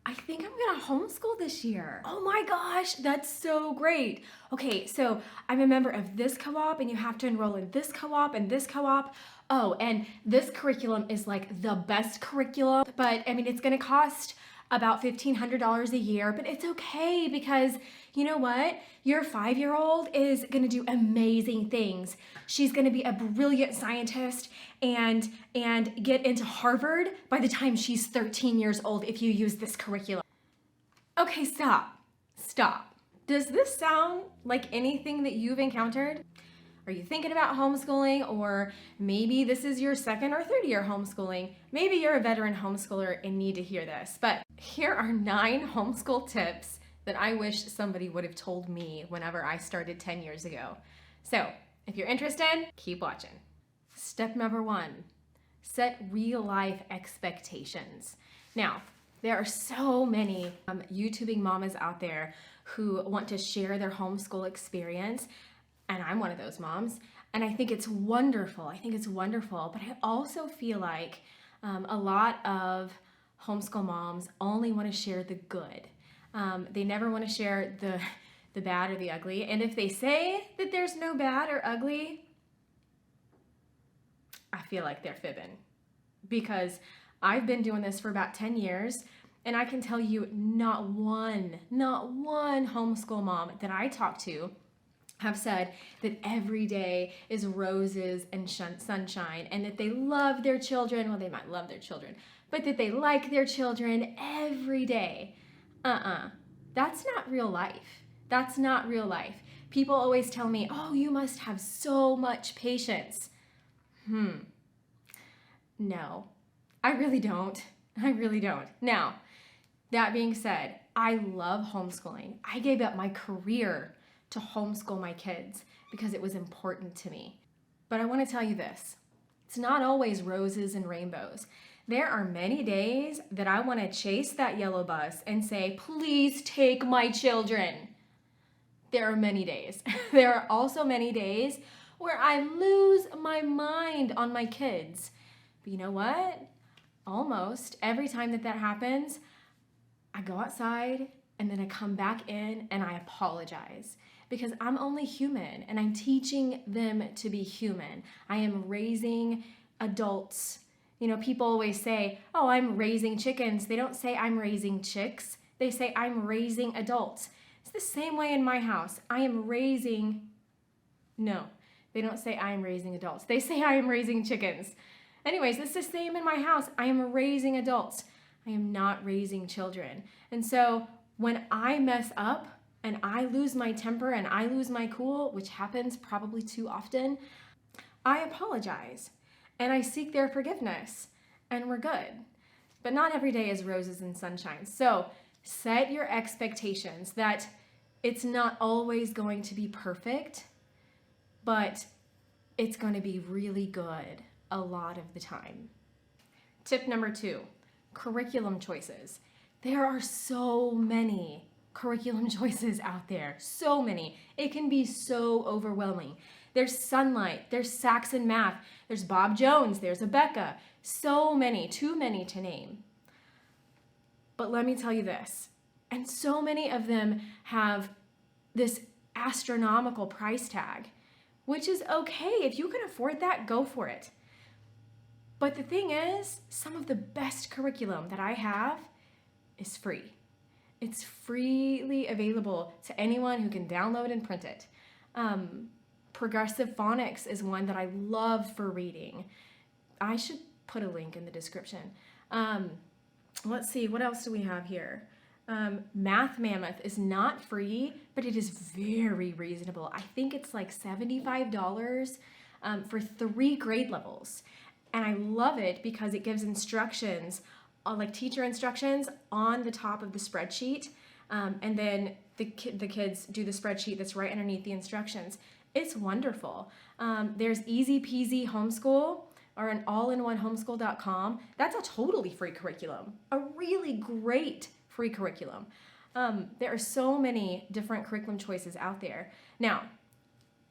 I think I'm gonna homeschool this year. Oh my gosh, that's so great. Okay, so I'm a member of this co-op and you have to enroll in this co-op and this co-op. Oh, and this curriculum is like the best curriculum, but I mean, it's gonna cost about $1,500 a year, but it's okay because you know what? Your 5-year-old is gonna do amazing things. She's gonna be a brilliant scientist and get into Harvard by the time she's 13 years old if you use this curriculum. Okay, stop. Stop. Does this sound like anything that you've encountered? Are you thinking about homeschooling, or maybe this is your second or third year homeschooling? Maybe you're a veteran homeschooler and need to hear this. But here are 9 homeschool tips that I wish somebody would have told me whenever I started 10 years ago. So if you're interested, keep watching. Step number 1, set real life expectations. Now, there are so many YouTubing mamas out there who want to share their homeschool experience, and I'm one of those moms, and I think it's wonderful. But I also feel like a lot of homeschool moms only want to share the good. They never want to share the bad or the ugly, and if they say that there's no bad or ugly, I feel like they're fibbing, because I've been doing this for about 10 years, and I can tell you not one homeschool mom that I talk to have said that every day is roses and sunshine, and that they love their children. Well, they might love their children, but that they like their children every day. That's not real life. That's not real life. People always tell me, oh, you must have so much patience. No, I really don't. Now, that being said, I love homeschooling. I gave up my career to homeschool my kids because it was important to me. But I want to tell you this, it's not always roses and rainbows. There are many days that I want to chase that yellow bus and say, please take my children. There are many days. There are also many days where I lose my mind on my kids. But you know what? Almost every time that happens, I go outside and then I come back in and I apologize, because I'm only human and I'm teaching them to be human. I am raising adults. You know, people always say, oh, I'm raising chickens. They don't say I'm raising chicks. They say I'm raising adults. It's the same way in my house. No, they don't say I am raising adults. They say I am raising chickens. Anyways, it's the same in my house. I am raising adults. I am not raising children. And so when I mess up and I lose my temper and I lose my cool, which happens probably too often, I apologize and I seek their forgiveness, and we're good. But not every day is roses and sunshine. So set your expectations that it's not always going to be perfect, but it's going to be really good a lot of the time. Tip number 2, curriculum choices. There are so many curriculum choices out there, so many. It can be so overwhelming. There's Sunlight, there's Saxon Math, there's Bob Jones, there's Abeka, so many, too many to name. But let me tell you this, and so many of them have this astronomical price tag, which is okay. If you can afford that, go for it. But the thing is, some of the best curriculum that I have is free. It's freely available to anyone who can download and print it. Progressive phonics is one that I love for reading. I should put a link in the description. Let's see, what else do we have here? Math Mammoth is not free, but it is very reasonable. I think it's like $75 for 3 grade levels. And I love it because it gives instructions, like teacher instructions, on the top of the spreadsheet. And then the kids do the spreadsheet that's right underneath the instructions. It's wonderful. There's Easy Peasy Homeschool, or an all-in-one homeschool.com. That's a totally free curriculum, a really great free curriculum. There are so many different curriculum choices out there. Now,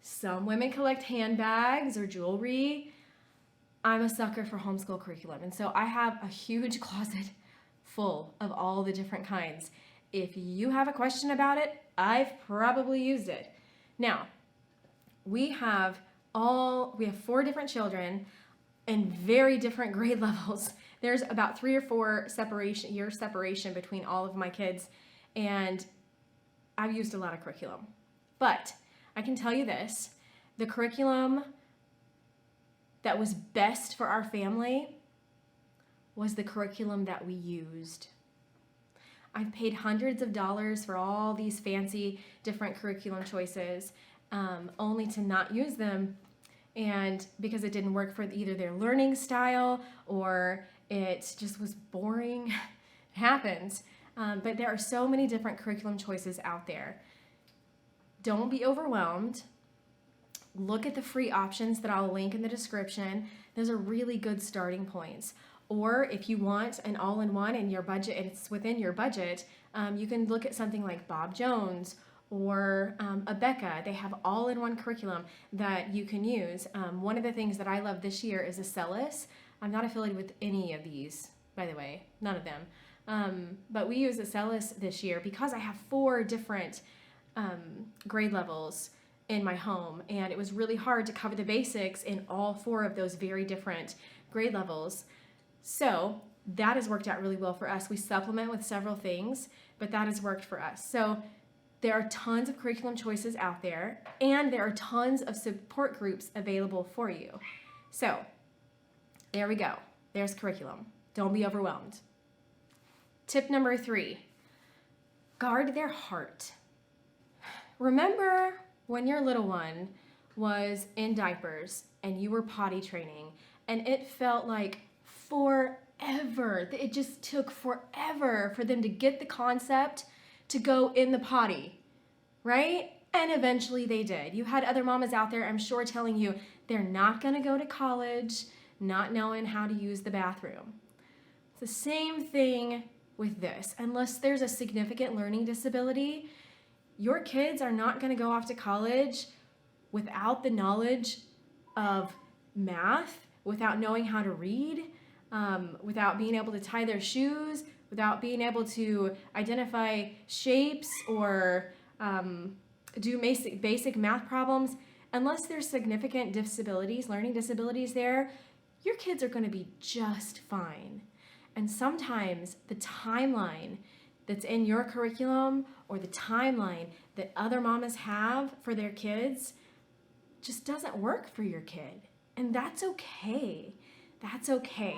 some women collect handbags or jewelry. I'm a sucker for homeschool curriculum, and so I have a huge closet full of all the different kinds. If you have a question about it, I've probably used it. Now, we have 4 different children in very different grade levels. There's about 3 or 4 year separation between all of my kids, and I've used a lot of curriculum. But I can tell you this, the curriculum that was best for our family was the curriculum that we used. I've paid hundreds of dollars for all these fancy different curriculum choices, only to not use them, and because it didn't work for either their learning style or it just was boring. It happens. But there are so many different curriculum choices out there. Don't be overwhelmed. Look at the free options that I'll link in the description. Those are really good starting points. Or if you want an all-in-one in your budget and it's within your budget, you can look at something like Bob Jones or Abeka. They have all-in-one curriculum that you can use. One of the things that I love this year is Acellus. I'm not affiliated with any of these, by the way, none of them. But we use Acellus this year because I have 4 different grade levels in my home, and it was really hard to cover the basics in all 4 of those very different grade levels. So that has worked out really well for us. We supplement with several things, but that has worked for us. So there are tons of curriculum choices out there, and there are tons of support groups available for you. So there we go. There's curriculum. Don't be overwhelmed. Tip number 3, guard their heart. Remember when your little one was in diapers and you were potty training and it felt like forever. It just took forever for them to get the concept to go in the potty, right? And eventually they did. You had other mamas out there, I'm sure, telling you they're not going to go to college not knowing how to use the bathroom. It's the same thing with this. Unless there's a significant learning disability, your kids are not going to go off to college without the knowledge of math, without knowing how to read, without being able to tie their shoes, without being able to identify shapes or do basic math problems. Unless there's significant disabilities, learning disabilities there, your kids are going to be just fine. And sometimes the timeline that's in your curriculum or the timeline that other mamas have for their kids just doesn't work for your kid. And that's okay. That's okay.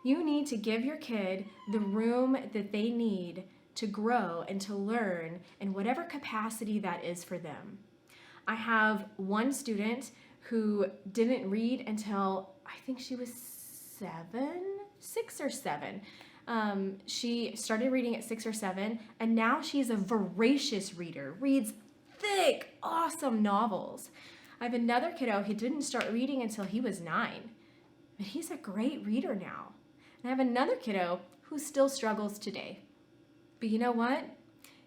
You need to give your kid the room that they need to grow and to learn in whatever capacity that is for them. I have one student who didn't read until I think she was 6 or 7. She started reading at 6 or 7, and now she's a voracious reader, reads thick, awesome novels. I have another kiddo who didn't start reading until he was 9, but he's a great reader now. And I have another kiddo who still struggles today. But you know what?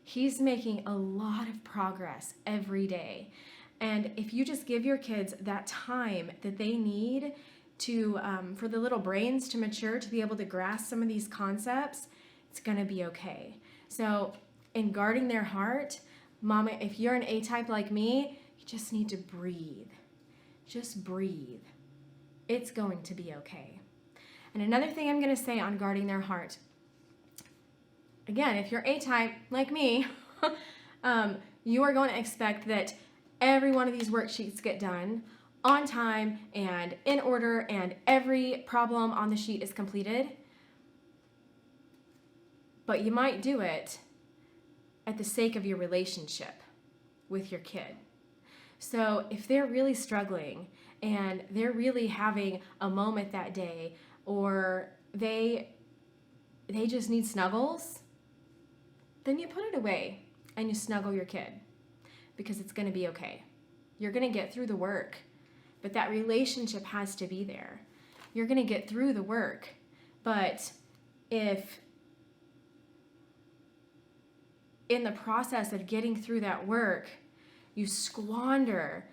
He's making a lot of progress every day. And if you just give your kids that time that they need to for the little brains to mature, to be able to grasp some of these concepts, it's gonna be okay. So in guarding their heart, mama, if you're an A-type like me, you just need to breathe. Just breathe. It's going to be okay. And another thing I'm gonna say on guarding their heart, again, if you're A-type like me, you are going to expect that every one of these worksheets get done on time and in order, and every problem on the sheet is completed. But you might do it at the sake of your relationship with your kid. So if they're really struggling and they're really having a moment that day, or they just need snuggles, then you put it away and you snuggle your kid, because it's going to be okay. You're going to get through the work, but that relationship has to be there. You're going to get through the work, but if in the process of getting through that work, you squander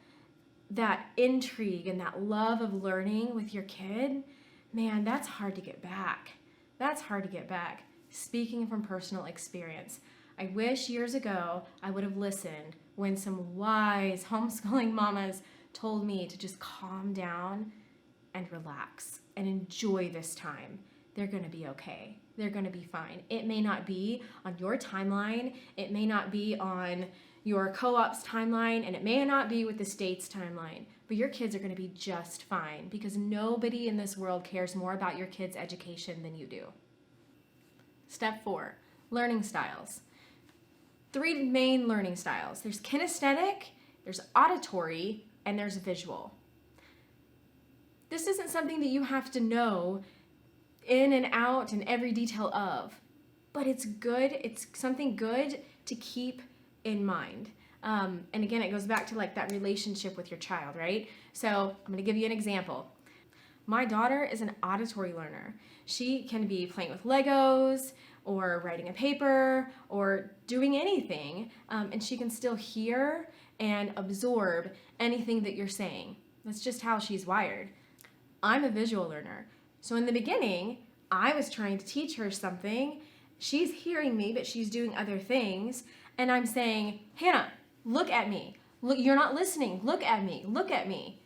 that intrigue and that love of learning with your kid, man, that's hard to get back. That's hard to get back. speaking from personal experience. I wish years ago I would have listened when some wise homeschooling mamas told me to just calm down and relax and enjoy this time. They're going to be okay. They're going to be fine. It may not be on your timeline. It may not be on your co-op's timeline, and it may not be with the state's timeline, but your kids are going to be just fine because nobody in this world cares more about your kids' education than you do. Step 4, learning styles. 3 main learning styles. There's kinesthetic, there's auditory, and there's visual. This isn't something that you have to know in and out and every detail of, but it's good. It's something good to keep in mind. And again, it goes back to like that relationship with your child, right? So I'm going to give you an example. My daughter is an auditory learner. She can be playing with Legos or writing a paper or doing anything, and she can still hear and absorb anything that you're saying. That's just how she's wired. I'm a visual learner. So in the beginning, I was trying to teach her something. She's hearing me, but she's doing other things. And I'm saying, Hannah, look at me. Look, you're not listening. Look at me. Look at me.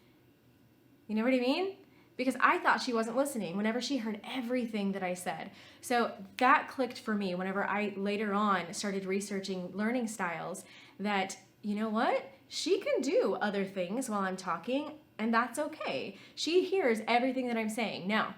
You know what I mean? Because I thought she wasn't listening whenever she heard everything that I said. So that clicked for me whenever I later on started researching learning styles that, you know what? She can do other things while I'm talking, and that's okay. She hears everything that I'm saying. Now,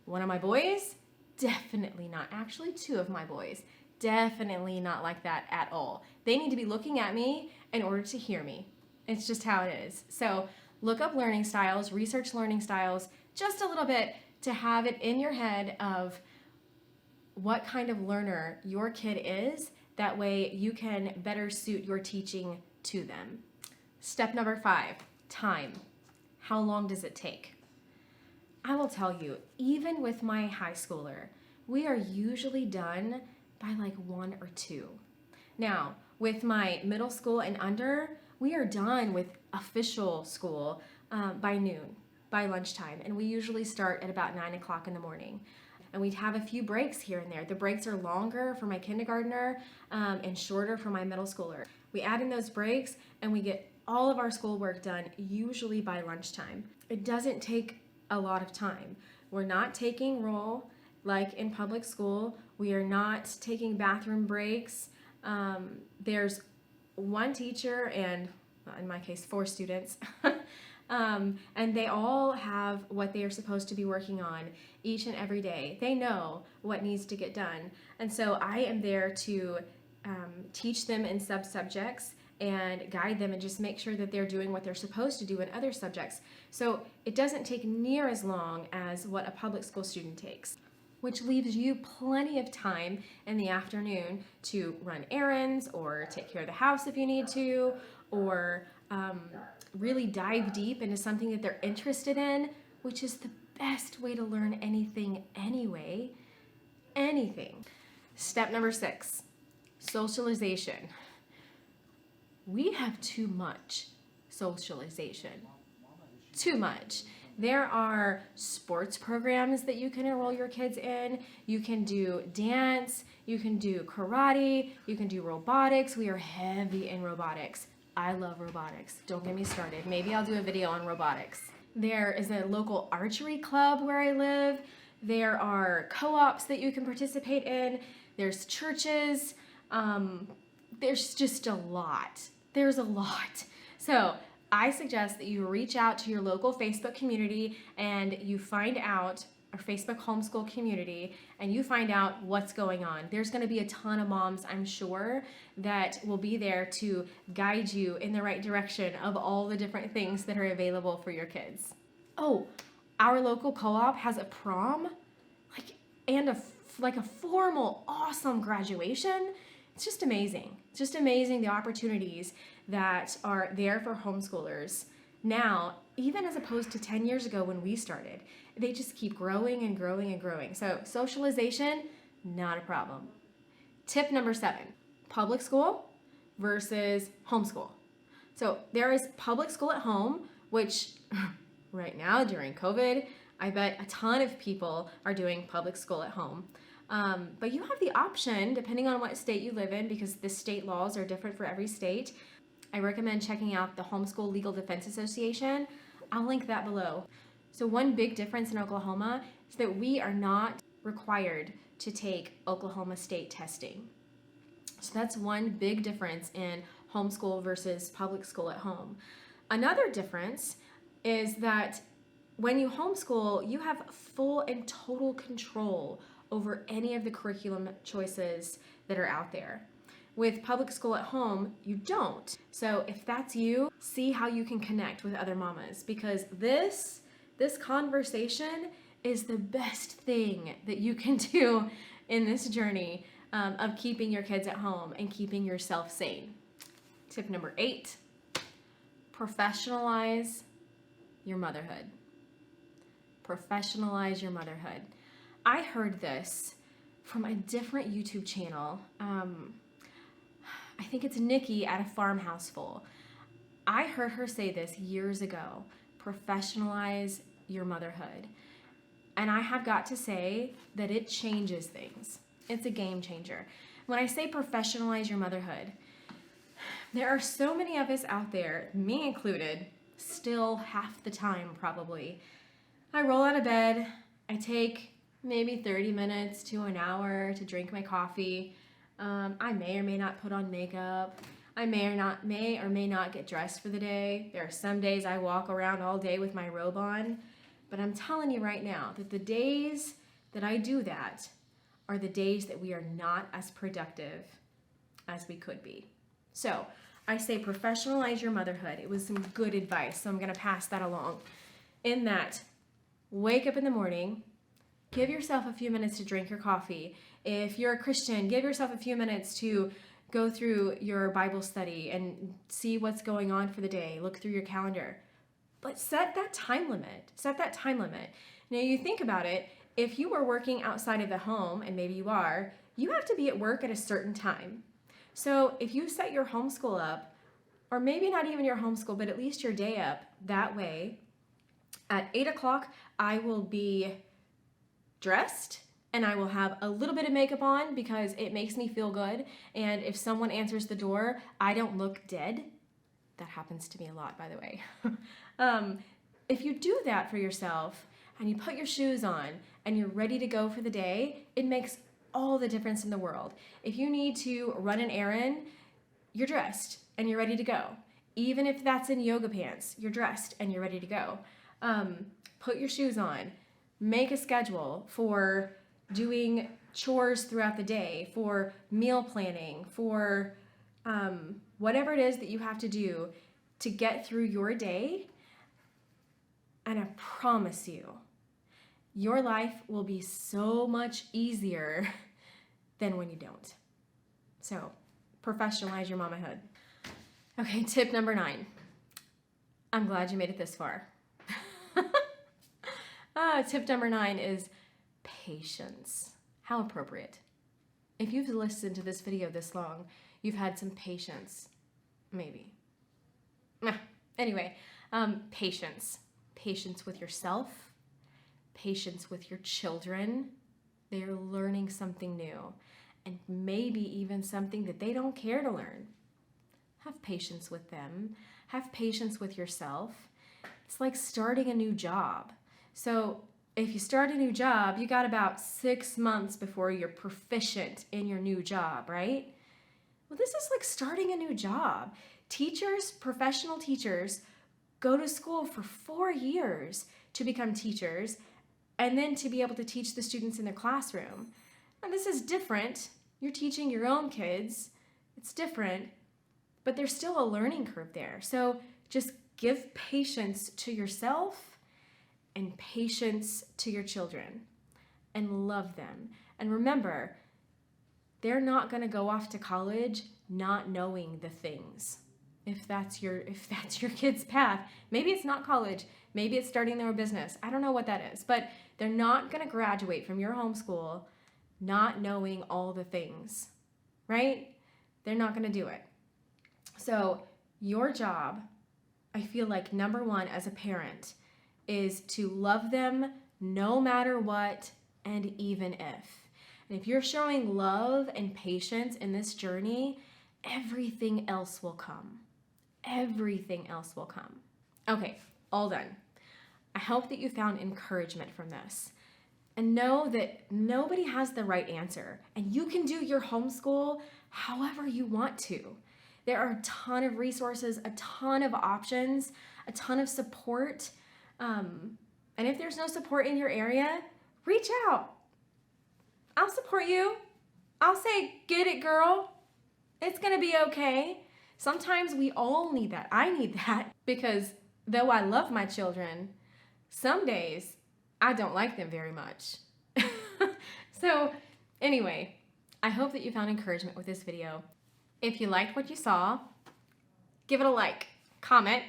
one of my boys, definitely not. Actually, 2 of my boys, definitely not like that at all. They need to be looking at me in order to hear me. It's just how it is. So look up learning styles, research learning styles, just a little bit to have it in your head of what kind of learner your kid is. That way you can better suit your teaching to them. Step number 5, time. How long does it take? I will tell you, even with my high schooler, we are usually done by like 1 or 2. Now, with my middle school and under, we are done with official school by noon, by lunchtime, and we usually start at about 9 o'clock in the morning. And we'd have a few breaks here and there. The breaks are longer for my kindergartner and shorter for my middle schooler. We add in those breaks and we get all of our schoolwork done usually by lunchtime. It doesn't take a lot of time. We're not taking roll like in public school. We are not taking bathroom breaks. There's 1 teacher and, well, in my case, 4 students. And they all have what they are supposed to be working on each and every day. They know what needs to get done. And so I am there to teach them in subjects and guide them and just make sure that they're doing what they're supposed to do in other subjects. So it doesn't take near as long as what a public school student takes, which leaves you plenty of time in the afternoon to run errands or take care of the house if you need to, or really dive deep into something that they're interested in, which is the best way to learn anything anyway. Anything. Step number 6, socialization. We have too much socialization. Too much. There are sports programs that you can enroll your kids in. You can do dance, you can do karate, you can do robotics. We are heavy in robotics. I love robotics. Don't get me started. Maybe I'll do a video on robotics. There is a local archery club where I live. There are co-ops that you can participate in. There's churches. There's just a lot. There's a lot. So I suggest that you reach out to your local Facebook community and you find out, or Facebook homeschool community, and you find out what's going on. There's going to be a ton of moms, I'm sure, that will be there to guide you in the right direction of all the different things that are available for your kids. Oh, our local co-op has a prom, and a formal, awesome graduation. It's just amazing. It's just amazing the opportunities that are there for homeschoolers now, even as opposed to 10 years ago when we started. They just keep growing and growing and growing. So socialization, not a problem. Tip number 7, public school versus homeschool. So there is public school at home, which right now during COVID, I bet a ton of people are doing public school at home. But you have the option, depending on what state you live in, because the state laws are different for every state. I recommend checking out the Homeschool Legal Defense Association. I'll link that below. So one big difference in Oklahoma is that we are not required to take Oklahoma state testing. So that's one big difference in homeschool versus public school at home. Another difference is that when you homeschool, you have full and total control over any of the curriculum choices that are out there. With public school at home, you don't. So if that's you, see how you can connect with other mamas, because this conversation is the best thing that you can do in this journey of keeping your kids at home and keeping yourself sane. Tip number 8, professionalize your motherhood. Professionalize your motherhood. I heard this from a different YouTube channel. I think it's Nikki at A Farmhouse Full. I heard her say this years ago, professionalize your motherhood. And I have got to say that it changes things. It's a game changer. When I say professionalize your motherhood, there are so many of us out there, me included, still half the time probably. I roll out of bed, I take maybe 30 minutes to an hour to drink my coffee. I may or may not put on makeup. I may or may not get dressed for the day. There are some days I walk around all day with my robe on. But I'm telling you right now that the days that I do that are the days that we are not as productive as we could be. So I say professionalize your motherhood. It was some good advice, so I'm going to pass that along. In that, wake up in the morning, give yourself a few minutes to drink your coffee. If you're a Christian, give yourself a few minutes to go through your Bible study and see what's going on for the day. Look through your calendar. But set that time limit. Set that time limit. Now you think about it, if you were working outside of the home, and maybe you are, you have to be at work at a certain time. So if you set your homeschool up, or maybe not even your homeschool, but at least your day up that way, at 8 o'clock, I will be dressed and I will have a little bit of makeup on because it makes me feel good. And if someone answers the door, I don't look dead. That happens to me a lot, by the way. If you do that for yourself and you put your shoes on and you're ready to go for the day, it makes all the difference in the world. If you need to run an errand, you're dressed and you're ready to go. Even if that's in yoga pants, you're dressed and you're ready to go. Put your shoes on. Make a schedule for doing chores throughout the day, for meal planning, for whatever it is that you have to do to get through your day. And I promise you, your life will be so much easier than when you don't. So, professionalize your mamahood. Okay, tip number 9. I'm glad you made it this far. Tip number 9 is patience. How appropriate. If you've listened to this video this long, you've had some patience. Maybe. Anyway, patience. Patience with yourself. Patience with your children. They're learning something new. And maybe even something that they don't care to learn. Have patience with them. Have patience with yourself. It's like starting a new job. So if you start a new job, you got about 6 months before you're proficient in your new job, right? Well, this is like starting a new job. Teachers, professional teachers, go to school for 4 years to become teachers and then to be able to teach the students in their classroom. Now, this is different. You're teaching your own kids. It's different, but there's still a learning curve there. So just give patience to yourself and patience to your children and love them. And remember, they're not going to go off to college not knowing the things. If that's your kid's path, maybe it's not college, maybe it's starting their own business. I don't know what that is, but they're not going to graduate from your homeschool not knowing all the things, right? They're not going to do it. So your job, I feel like number 1 as a parent, is to love them no matter what and even if. And if you're showing love and patience in this journey, everything else will come. Everything else will come. Okay, all done. I hope that you found encouragement from this. And know that nobody has the right answer. And you can do your homeschool however you want to. There are a ton of resources, a ton of options, a ton of support. And if there's no support in your area, reach out. I'll support you. I'll say, get it, girl. It's going to be okay. Sometimes we all need that. I need that because though I love my children, some days I don't like them very much. So anyway, I hope that you found encouragement with this video. If you liked what you saw, give it a like, comment,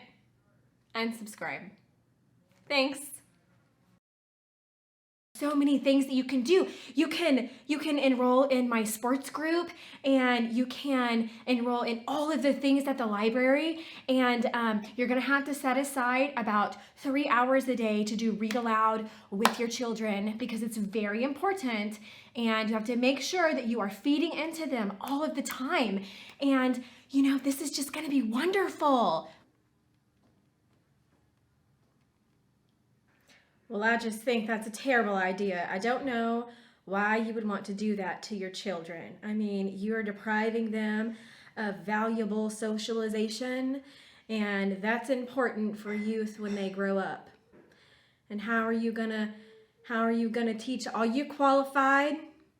and subscribe. Thanks. So many things that you can do. You can enroll in my sports group, and you can enroll in all of the things at the library, and you're gonna have to set aside about 3 hours a day to do read aloud with your children because it's very important, and you have to make sure that you are feeding into them all of the time. And this is just gonna be wonderful. Well, I just think that's a terrible idea. I don't know why you would want to do that to your children. I mean, you're depriving them of valuable socialization, and that's important for youth when they grow up. And how are you gonna teach? Are you qualified